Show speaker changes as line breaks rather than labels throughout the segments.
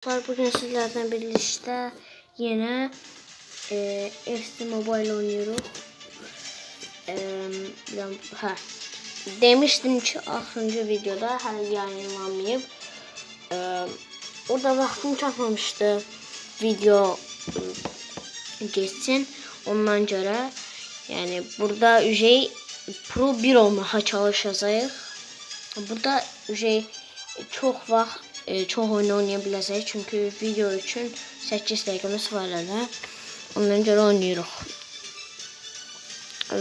Bugün sizlerden birlikte yine FC Mobile oynuyoruz. Demiştim ki 6. videoda hala yayınlanmayıp orada vaktim çatmamıştı video geçsin. Ondan göre yani burada Pro 1 olmaya çalışacağız. Burada çok vaxt çox oyun oynaya biləcək. Çünki video üçün 8 dəqiqəmiz var hələ. Ondan görə oynayırıq.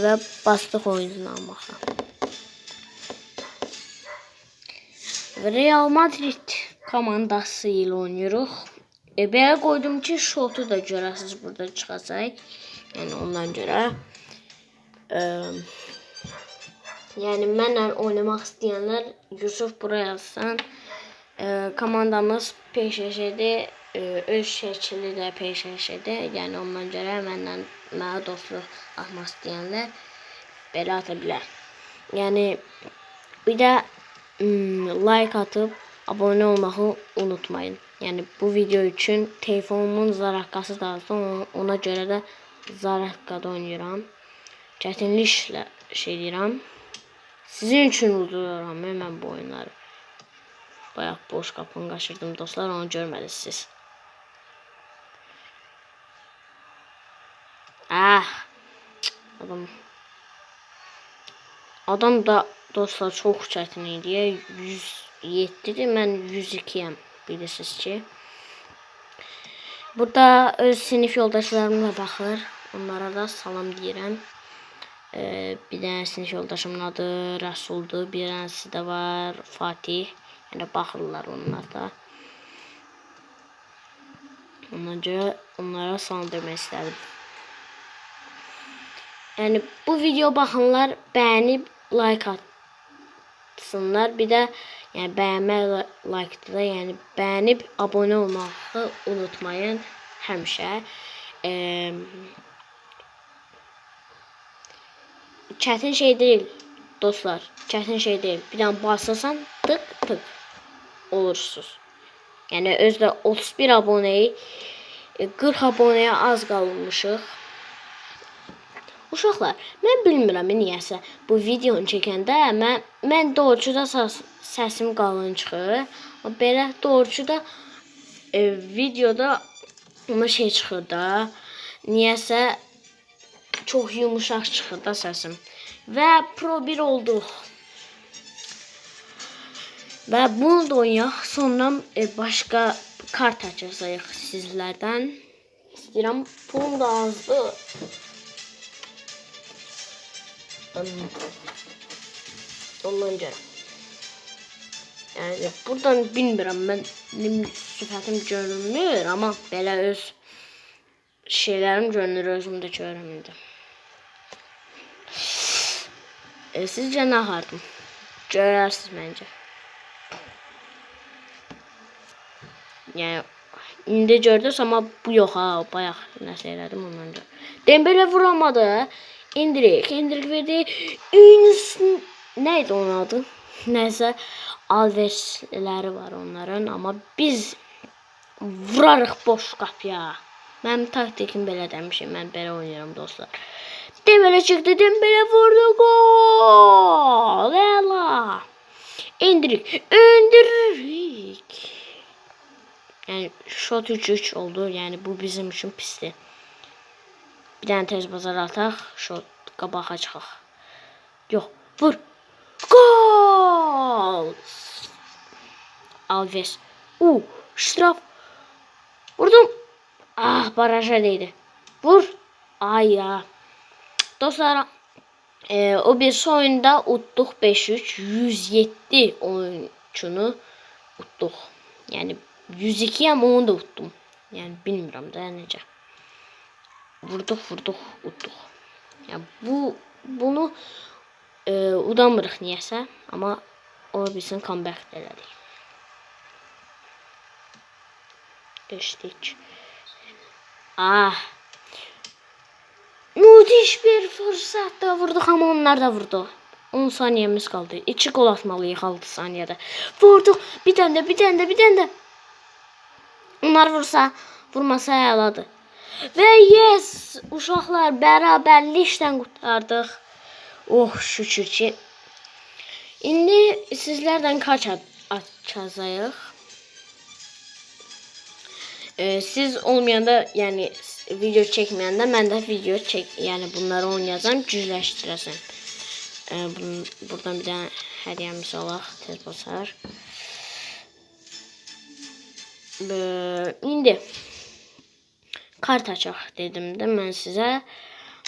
Və bastıq oyununu almağa. Real Madrid komandası ilə oynayırıq. Belə qoydum ki, şotu da görəsiniz burada çıxacaq. Yəni ondan görə. Yəni mənlə oynamaq istəyənlər Yusuf buraya yazsan. Komandamız PSJ'dir, öz şəkili də PSJ'dir. Yəni ondan görə mənə dostluq atmaq istəyənlər belə ata bilər. Yəni bir də like atıp abone olmağı unutmayın. Yəni bu video üçün telefonumun zaraqqası da azdır, ona görə də zaraqqada oynayıram. Çətinliklə deyirəm. Sizin üçün uzdururam mən bu oyunları. Bayağı boş qapını qaçırdım dostlar, onu görmədiniz siz. Adam da dostlar çox çətin idi. 107'dir, mən 102'yəm bilirsiniz ki. Burada öz sinif yoldaşlarımla baxır. Onlara da salam deyirəm. Bir dənə sinif yoldaşımın adı Rəsuldur. Bir dənəsi də var Fatih. Yəni baxırlar onlar da. Ondan görə onlara salam demək istədim. Yəni bu video baxanlar bəyənib like atsınlar. Bir də yəni bəyənmək like-dır da, yəni bəyənib abone olmağı unutmayın həmişə. Çətin şey deyil dostlar. Çətin şey deyil. Bir dənə basırsan tık tık olursunuz. Yəni özdə 31 aboneyi 40 aboneye az qalmışıq. Uşaqlar, mən bilmirəm niyəsə bu videonu çəkəndə mən doğrucuda səsim qalın çıxır. Belə doğrucuda videoda ona çıxır da. Niyəsə çox yumuşaq çıxır da səsim. Və Pro 1 olduq. Və bunu da oynayaq. Sonra başqa kart açacağıq sizlərdən. İstəyirəm. Pulum da azdır. Ondan görə. Yəni buradan bilmirəm, mən sifətim görünmür, amma belə öz şeylərim görünür, özüm də görünmürdüm. Sizcə nə hardım? Görərsiniz məncə. Yəni indi gördünüz, amma bu yox ha, bayaq nəsə elədim ondan görə. Dembele vuramadı. İndirik verdi. Neydi onun adı? Nəsə Alvesləri var onların, amma biz vurarıq boş qapıya. Mənim taktikim belə demişim, mən belə oynayıram dostlar. Dembele çıktı, Dembele vurdu, gol! Vela! İndirik. Yəni shot 3-3 oldu, yəni bu bizim üçün pisdir. Bir dənə tez bazar ataq, shot qabağa çıxaq. Yox, vur! Gol! Alves. Ştraf. Vurdum. Baraja değdi. Vur. Ay ya. Dostlar, o bir oyunda utduq 5-3. 107 oyuncunu utduq. Yəni 102'yəm, onu da utdum. Yəni bilmirəm də necə. Vurduq, utduq. Yəni bunu udamırıq niyəsə, amma o bizim comeback elədik. Geçtik. Müthiş bir fırsatla vurduk ama onlar da vurdu. 10 saniyemiz kaldı. 2 gol atmalıyıq 6 saniyede. Vurduk. Bir tane de. Onlar vurmasa əladır. Və yes, uşaqlar bərabərliklə qurtardıq. Oh, şükür ki. İndi sizlərdən kaç açacağıq. Siz olmayanda, yəni video çəkməyəndə mən də video yəni bunları oynayacağam, gücləşdirəcəm. Buradan bir dənə hədiyyəmiz olaq, tez basar. İndi kart açaq dedim də mən sizə.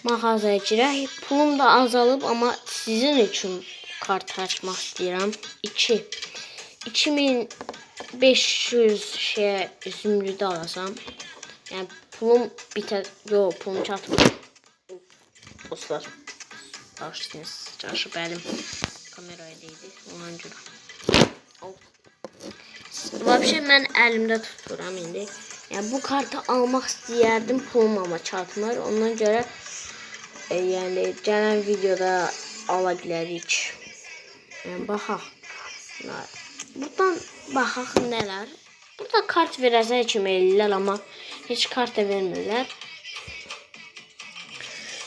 Mağazaya girək. Pulum da azalıb, amma sizin üçün kart açmaq istəyirəm. 2500 şey zümrüdü alacağım. Yəni pulum bitər. Yox, pulum çatmır. Dostlar. Bağışlayınız. Çalışıb əlim kameraya değdi. Ona görə. Vəbşə mən əlimdə tuturam indi. Yəni bu kartı almaq istəyərdim, pulum amma çatmır. Ondan görə yəni gələn videoda ala bilərik. Yəni baxaq. Buradan baxaq nələr. Burada kart verəcək kimi eləyirlər, amma heç kart da vermirlər.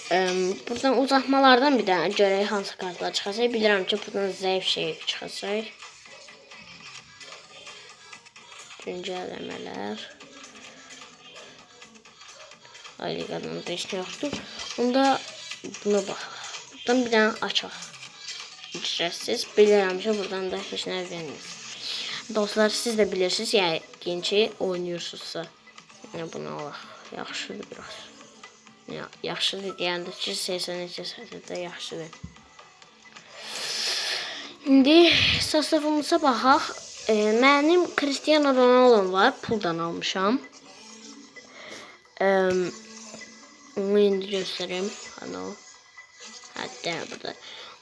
Buradan uzatmalardan bir dənə görək hansı kartlar çıxacaq. Bilirəm ki, buradan zəif şey çıxacaq. Güncəlləmələr. Aylıqadan da heç nə yoxdur. Onda buna baxaq. Buradan bir dənə açaq. Ücretsiz. Bilirəm ki, buradan da heç nə vermir. Dostlar, siz də bilirsiniz, yəni ki, oynuyorsunuzsa. Yəni bunu alaq. Yaxşıdır biraz. Yaxşıdır deyəndə ki, 82%-də yaxşıdır. İndi sastavımıza baxaq. Mənim Cristiano Ronaldo var. Puldan almışam. Onu indi göstəreyim. Hani o. Hətta burada.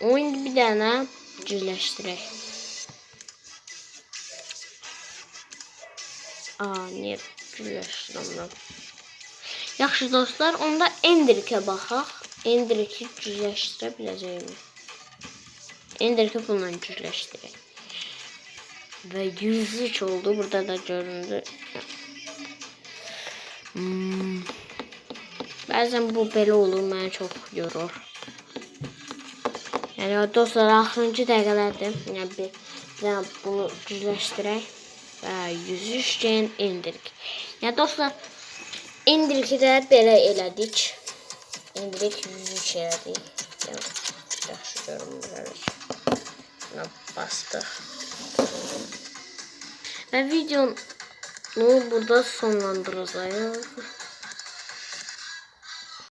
Onu indi bir dənə gücləşdirək. Niyə gücləşdirəm? Yaxşı dostlar, onda Enderik'e baxaq. Enderik'i gücləşdirə biləcəyimi? Enderik'i bununla gücləşdirək. Və 103 oldu. Burada da göründü. Bəzən bu belə olur, mənə çox yorur. Yəni dostlar, axırıncı dəqiqələrdir. Yəni bunu gücləşdirək. Və 103 gen Enderik. Yəni dostlar, Enderik'i də belə elədik. Enderik 103 elədik. Yaxşı görünmür. Buna bastıq. Və videonu burada sonlandıracağıq.